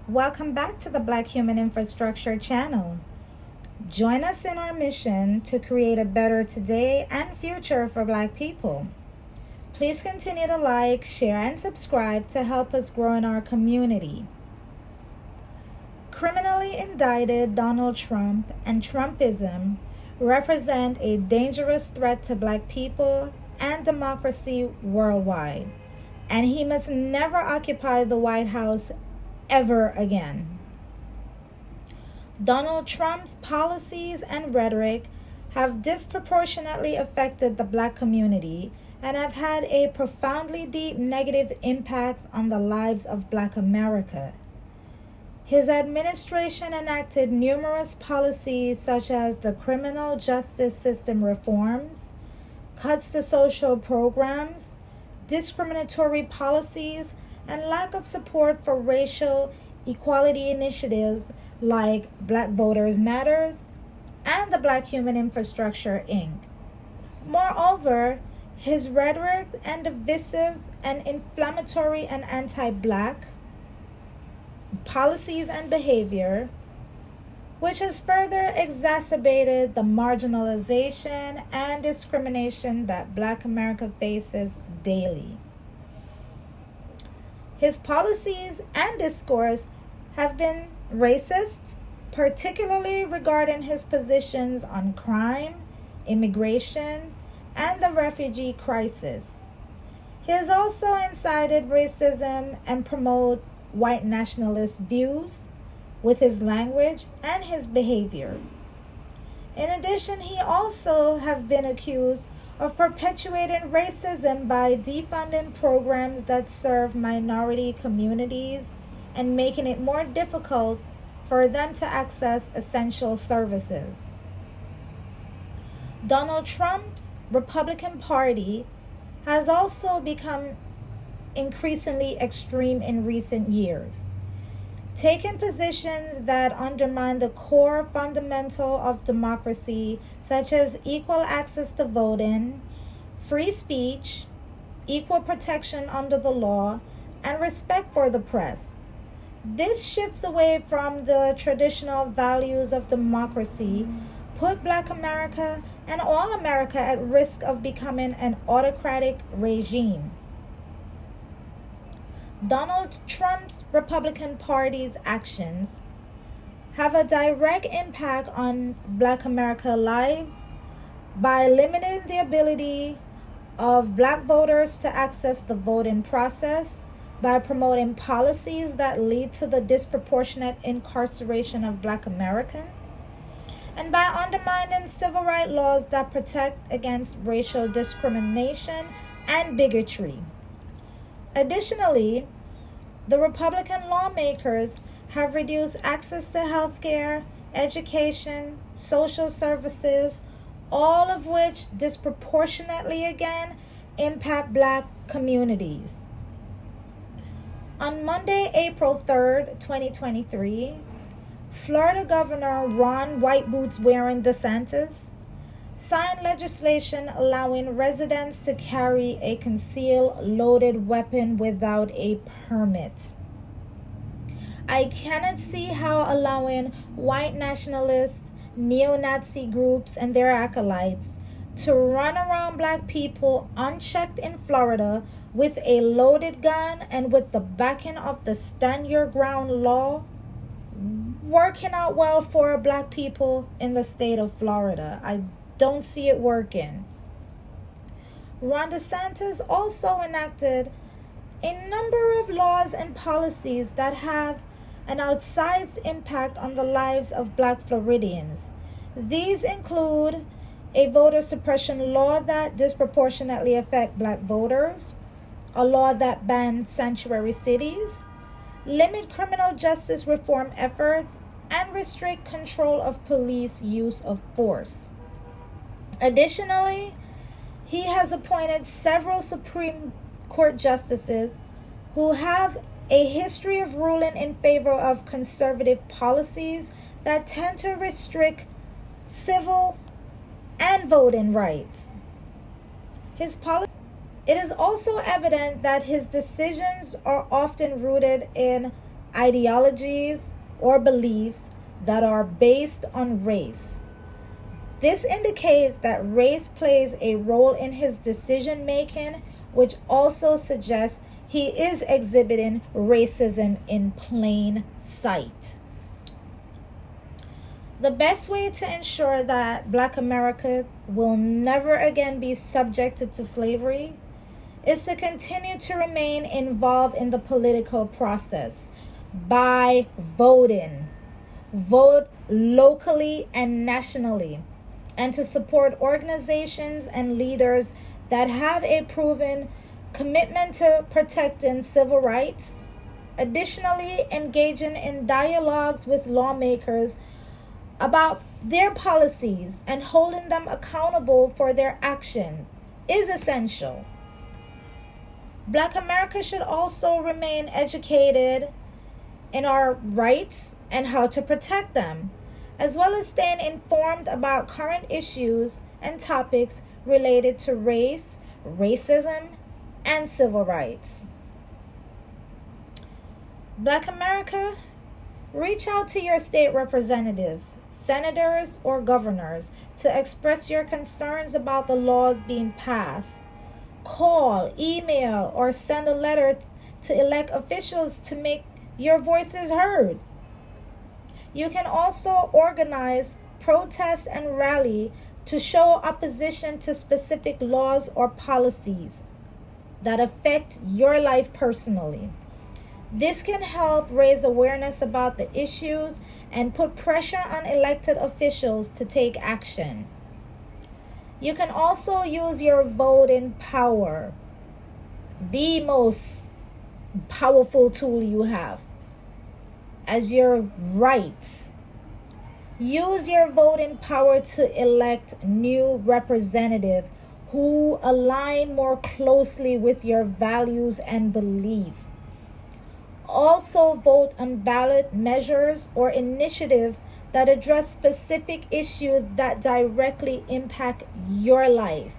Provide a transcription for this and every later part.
Welcome back to the Black Human Infrastructure channel. Join us in our mission to create a better today and future for Black people. Please continue to like, share, and subscribe to help us grow in our community. Criminally indicted Donald Trump and Trumpism represent a dangerous threat to Black people and democracy worldwide, and he must never occupy the White House ever again. Donald Trump's policies and rhetoric have disproportionately affected the Black community and have had a profoundly deep negative impact on the lives of Black America. His administration enacted numerous policies such as the criminal justice system reforms, cuts to social programs, discriminatory policies, and lack of support for racial equality initiatives like Black Voters Matters and the Black Human Infrastructure, Inc. Moreover, his rhetoric and divisive and inflammatory and anti-Black policies and behavior, which has further exacerbated the marginalization and discrimination that Black America faces daily. His policies and discourse have been racist, particularly regarding his positions on crime, immigration, and the refugee crisis. He has also incited racism and promoted white nationalist views with his language and his behavior. In addition, he also has been accused of perpetuating racism by defunding programs that serve minority communities and making it more difficult for them to access essential services. Donald Trump's Republican Party has also become increasingly extreme in recent years, taking positions that undermine the core fundamental of democracy, such as equal access to voting, free speech, equal protection under the law, and respect for the press. This shifts away from the traditional values of democracy, put Black America and all America at risk of becoming an autocratic regime. Donald Trump's Republican Party's actions have a direct impact on Black America lives by limiting the ability of Black voters to access the voting process, by promoting policies that lead to the disproportionate incarceration of Black Americans, and by undermining civil rights laws that protect against racial discrimination and bigotry. Additionally, the Republican lawmakers have reduced access to health care, education, social services, all of which disproportionately again impact Black communities. On Monday, April 3rd, 2023, Florida Governor Ron White Boots wearing DeSantis signed legislation allowing residents to carry a concealed loaded weapon without a permit. I cannot see how allowing white nationalist, neo-Nazi groups and their acolytes to run around Black people unchecked in Florida with a loaded gun and with the backing of the Stand Your Ground law working out well for Black people in the state of Florida. I don't see it working. Ron DeSantis also enacted a number of laws and policies that have an outsized impact on the lives of Black Floridians. These include a voter suppression law that disproportionately affects Black voters, a law that bans sanctuary cities, limit criminal justice reform efforts, and restrict control of police use of force. Additionally, he has appointed several Supreme Court justices who have a history of ruling in favor of conservative policies that tend to restrict civil and voting rights. It is also evident that his decisions are often rooted in ideologies, or beliefs that are based on race. This indicates that race plays a role in his decision making, which also suggests he is exhibiting racism in plain sight. The best way to ensure that Black America will never again be subjected to slavery is to continue to remain involved in the political process by voting. Vote locally and nationally, and to support organizations and leaders that have a proven commitment to protecting civil rights. Additionally, engaging in dialogues with lawmakers about their policies and holding them accountable for their actions is essential. Black America should also remain educated in our rights and how to protect them, as well as staying informed about current issues and topics related to race, racism, and civil rights. Black America, reach out to your state representatives, senators, or governors to express your concerns about the laws being passed. Call, email, or send a letter to elect officials to make your voices heard. You can also organize protests and rally to show opposition to specific laws or policies that affect your life personally. This can help raise awareness about the issues and put pressure on elected officials to take action. You can also use your voting power, the most powerful tool you have, as your rights. Use your voting power to elect new representatives who align more closely with your values and beliefs. Also, vote on ballot measures or initiatives that address specific issues that directly impact your life.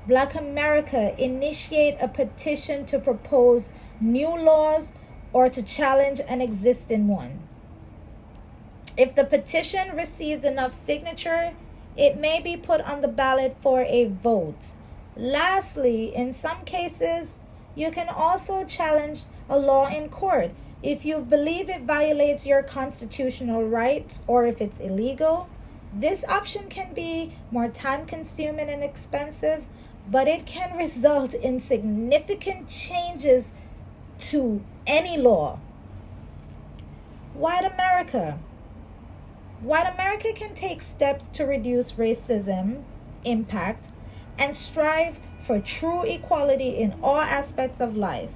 Black America, initiate a petition to propose new laws or to challenge an existing one. If the petition receives enough signature, it may be put on the ballot for a vote. Lastly, in some cases, you can also challenge a law in court if you believe it violates your constitutional rights or if it's illegal. This option can be more time-consuming and expensive, but it can result in significant changes to any law. White America. White America can take steps to reduce racism impact and strive for true equality in all aspects of life.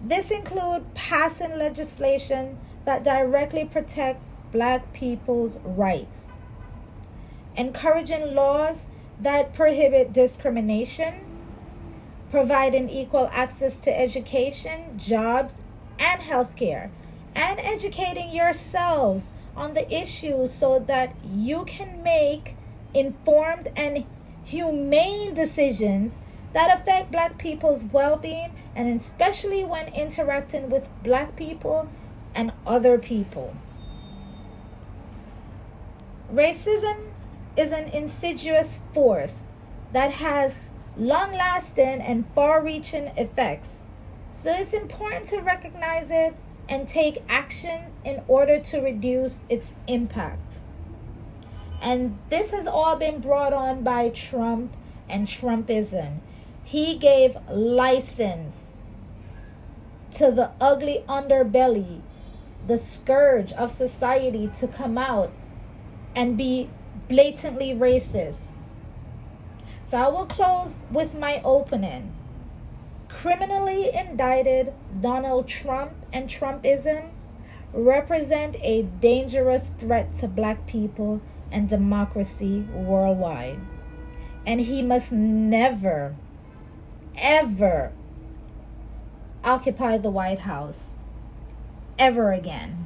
This includes passing legislation that directly protect Black people's rights, encouraging laws that prohibit discrimination, providing equal access to education, jobs, and healthcare, and educating yourselves on the issues so that you can make informed and humane decisions that affect Black people's well-being, and especially when interacting with Black people and other people. Racism is an insidious force that has long-lasting and far-reaching effects. So it's important to recognize it and take action in order to reduce its impact. And this has all been brought on by Trump and Trumpism. He gave license to the ugly underbelly, the scourge of society, to come out and be blatantly racist. So I will close with my opening. Criminally indicted Donald Trump and Trumpism represent a dangerous threat to Black people and democracy worldwide. And he must never, ever occupy the White House ever again.